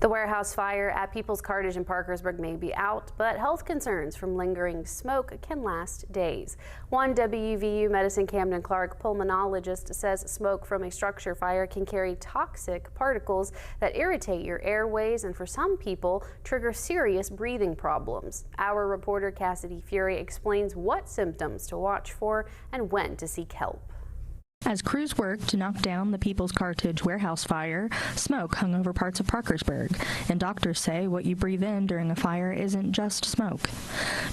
The warehouse fire at People's Cartage in Parkersburg may be out, but health concerns from lingering smoke can last days. One WVU Medicine Camden Clark pulmonologist says smoke from a structure fire can carry toxic particles that irritate your airways and for some people trigger serious breathing problems. Our reporter Cassidy Fury explains what symptoms to watch for and when to seek help. As crews worked to knock down the People's Cartage warehouse fire, smoke hung over parts of Parkersburg, and doctors say what you breathe in during a fire isn't just smoke.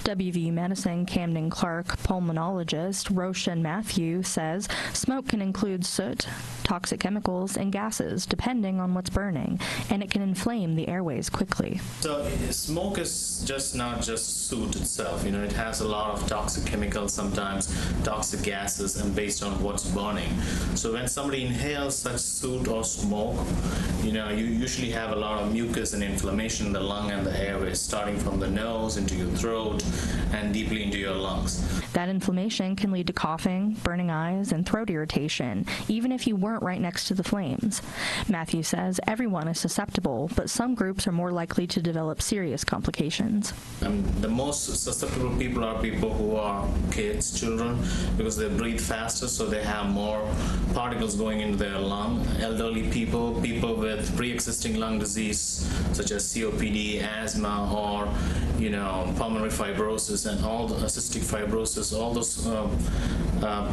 WVU Medicine Camden Clark pulmonologist Roshan Matthew says smoke can include soot, toxic chemicals, and gases depending on what's burning, and it can inflame the airways quickly. So smoke is not just soot itself, it has a lot of toxic chemicals, sometimes toxic gases, and based on what's burning. So when somebody inhales such soot or smoke, you usually have a lot of mucus and inflammation in the lung and the airways, starting from the nose into your throat and deeply into your lungs. That inflammation can lead to coughing, burning eyes, and throat irritation, even if you weren't right next to the flames. Matthew says everyone is susceptible, but some groups are more likely to develop serious complications. The most susceptible people are people who are kids, children, because they breathe faster, so they have more particles going into their lung. Elderly people with pre-existing lung disease such as COPD, asthma, or pulmonary fibrosis and all the cystic fibrosis, all those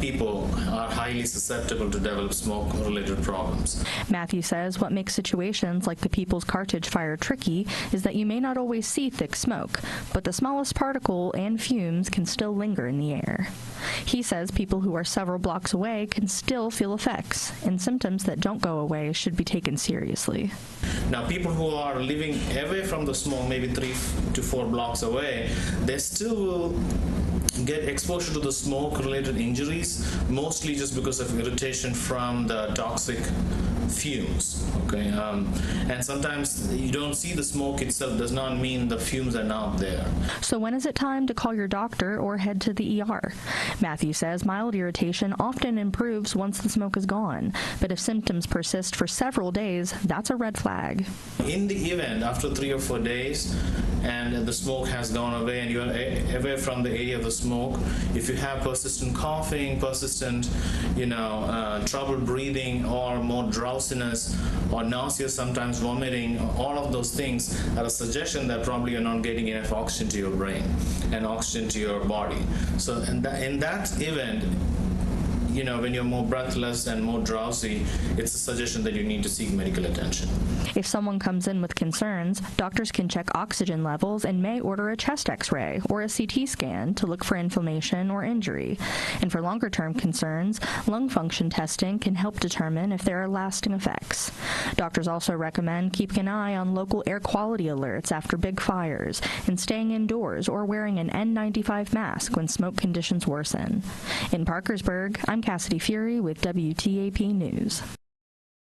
people are highly susceptible to develop smoke-related problems. Matthew says what makes situations like the People's Cartage fire tricky is that you may not always see thick smoke, but the smallest particle and fumes can still linger in the air. He says people who are several blocks away can still feel effects, and symptoms that don't go away should be taken seriously. Now, people who are living away from the smoke, maybe 3 to 4 blocks away, they still will get exposure to the smoke-related injuries, mostly just because of irritation from the toxic fumes. Okay, and sometimes you don't see the smoke itself. Does not mean the fumes are not there. So when is it time to call your doctor or head to the ER? Matthew says mild irritation often improves once the smoke is gone, but if symptoms persist for several days, that's a red flag. In the event, after 3 or 4 days, and the smoke has gone away and you are away from the area of the smoke, if you have persistent coughing, persistent trouble breathing, or more drowsiness or nausea, sometimes vomiting, all of those things are a suggestion that probably you're not getting enough oxygen to your brain and oxygen to your body. So in that event, when you're more breathless and more drowsy, it's a suggestion that you need to seek medical attention. If someone comes in with concerns, doctors can check oxygen levels and may order a chest x-ray or a CT scan to look for inflammation or injury. And for longer-term concerns, lung function testing can help determine if there are lasting effects. Doctors also recommend keeping an eye on local air quality alerts after big fires and staying indoors or wearing an N95 mask when smoke conditions worsen. In Parkersburg, I'm Cassidy Fury with WTAP News.